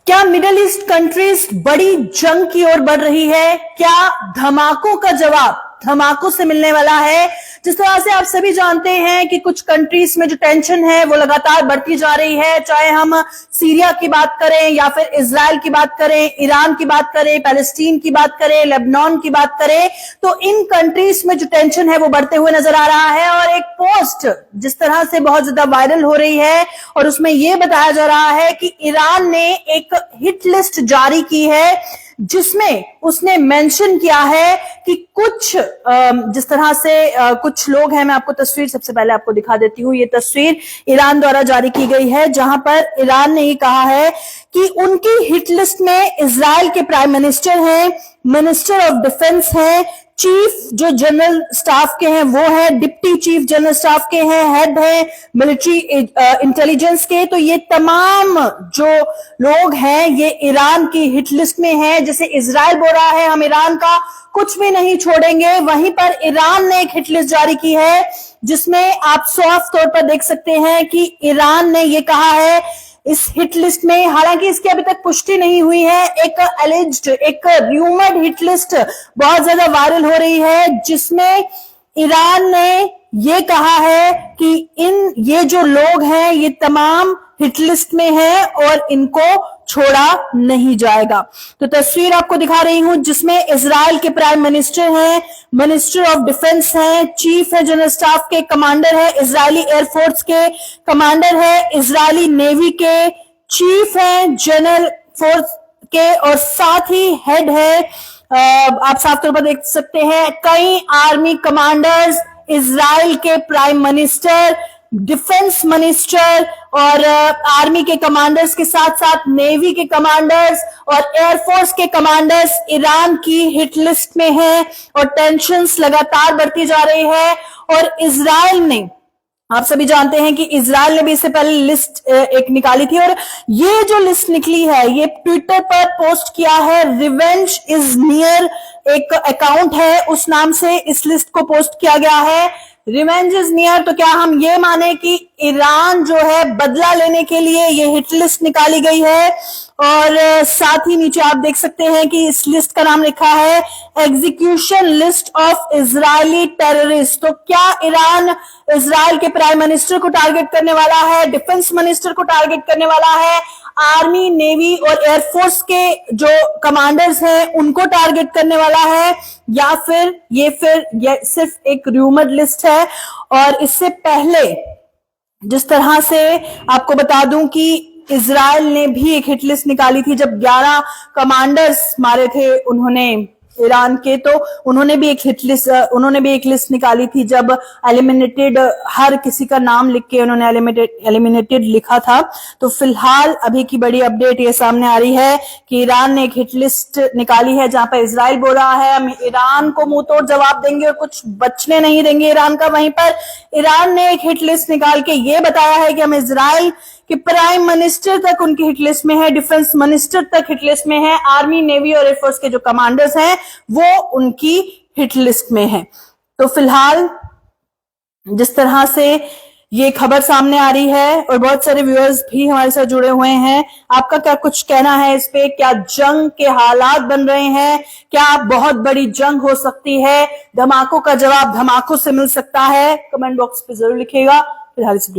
क्या middle east countries बड़ी जंग की ओर बढ़ रही है? क्या धमाकों का जवाब धमाकों से मिलने वाला है? जिस तरह से आप सभी जानते हैं कि कुछ कंट्रीज में जो टेंशन है वो लगातार बढ़ती जा रही है, चाहे हम सीरिया की बात करें या फिर इजराइल की बात करें, ईरान की बात करें, पैलेस्टीन की बात करें, लेबनान की बात करें, तो इन कंट्रीज में जो टेंशन है वो बढ़ते हुए नजर आ रहा है। और एक पोस्ट जिस तरह से बहुत ज्यादा वायरल हो रही है और उसमें यह बताया जा रहा है कि ईरान ने एक हिट लिस्ट जारी की है जिसमें उसने मेंशन किया है कि कुछ जिस तरह से कुछ लोग हैं। मैं आपको तस्वीर सबसे पहले आपको दिखा देती हूँ। ये तस्वीर ईरान द्वारा जारी की गई है जहां पर ईरान ने ये कहा है कि उनकी हिट लिस्ट में इजराइल के प्राइम मिनिस्टर हैं, मिनिस्टर ऑफ डिफेंस हैं, चीफ जो जनरल स्टाफ के हैं वो है, डिप्टी चीफ जनरल स्टाफ के हैं, हेड है मिलिट्री इंटेलिजेंस के। तो ये तमाम जो लोग हैं ये ईरान की हिट लिस्ट में हैं। जैसे इजराइल बोल रहा है हम ईरान का कुछ भी नहीं छोड़ेंगे, वहीं पर ईरान ने एक हिट लिस्ट जारी की है जिसमें आप साफ तौर पर देख सकते हैं कि ईरान ने ये कहा है इस हिट लिस्ट में, हालांकि इसकी अभी तक पुष्टि नहीं हुई है, एक एलिज्ड एक र्यूमर्ड हिट लिस्ट बहुत ज्यादा वायरल हो रही है जिसमें ईरान ने ये कहा है कि ये जो लोग हैं ये तमाम हिट लिस्ट में है और इनको छोड़ा नहीं जाएगा। तो तस्वीर आपको दिखा रही हूं जिसमें इजराइल के प्राइम मिनिस्टर हैं, मिनिस्टर ऑफ डिफेंस हैं, चीफ है जनरल स्टाफ के, कमांडर है इजरायली एयरफोर्स के, कमांडर है इजरायली नेवी के, चीफ है जनरल फोर्स के और साथ ही हेड है आप साफ तौर पर देख सकते हैं कई आर्मी कमांडर्स, इजराइल के प्राइम मिनिस्टर, डिफेंस मिनिस्टर और आर्मी के कमांडर्स के साथ साथ नेवी के कमांडर्स और एयरफोर्स के कमांडर्स ईरान की हिट लिस्ट में हैं और टेंशन्स लगातार बढ़ती जा रही है। और इजराइल ने, आप सभी जानते हैं कि इजराइल ने भी इससे पहले लिस्ट एक निकाली थी और ये जो लिस्ट निकली है ये ट्विटर पर पोस्ट किया है, रिवेंज इज नियर एक अकाउंट है, उस नाम से इस लिस्ट को पोस्ट किया गया है। रिवेंज इज नियर, तो क्या हम ये माने कि ईरान जो है बदला लेने के लिए ये हिट लिस्ट निकाली गई है? और साथ ही नीचे आप देख सकते हैं कि इस लिस्ट का नाम लिखा है execution list of Israeli terrorist. तो क्या ईरान इजराइल के प्राइम मिनिस्टर को टारगेट करने वाला है, डिफेंस मिनिस्टर को टारगेट करने वाला है, आर्मी, नेवी और एयरफोर्स के जो कमांडर्स हैं उनको टारगेट करने वाला है, या फिर ये सिर्फ एक र्यूमर्ड लिस्ट है? और इससे पहले जिस तरह से आपको बता दूं कि इजराइल ने भी एक हिट लिस्ट निकाली थी जब 11 कमांडर्स मारे थे उन्होंने ईरान के, तो उन्होंने भी एक लिस्ट निकाली थी जब एलिमिनेटेड, हर किसी का नाम लिख के उन्होंने एलिमिनेटेड लिखा था। तो फिलहाल अभी की बड़ी अपडेट ये सामने आ रही है कि ईरान ने एक हिट लिस्ट निकाली है जहां पर इजराइल बोल रहा है हम ईरान को मुंह तोड़ जवाब देंगे और कुछ बचने नहीं देंगे ईरान का। वहीं पर ईरान ने एक हिट लिस्ट निकाल के ये बताया है कि हम इजराइल कि प्राइम मिनिस्टर तक उनकी हिट लिस्ट में है, डिफेंस मिनिस्टर तक हिट लिस्ट में है, आर्मी, नेवी और एयरफोर्स के जो कमांडर्स हैं वो उनकी हिट लिस्ट में है। तो फिलहाल जिस तरह से ये खबर सामने आ रही है और बहुत सारे व्यूअर्स भी हमारे साथ जुड़े हुए हैं, आपका क्या कुछ कहना है इस पे? क्या जंग के हालात बन रहे हैं? क्या बहुत बड़ी जंग हो सकती है? धमाकों का जवाब धमाकों से मिल सकता है? कमेंट बॉक्स पे जरूर लिखिएगा। फिलहाल इस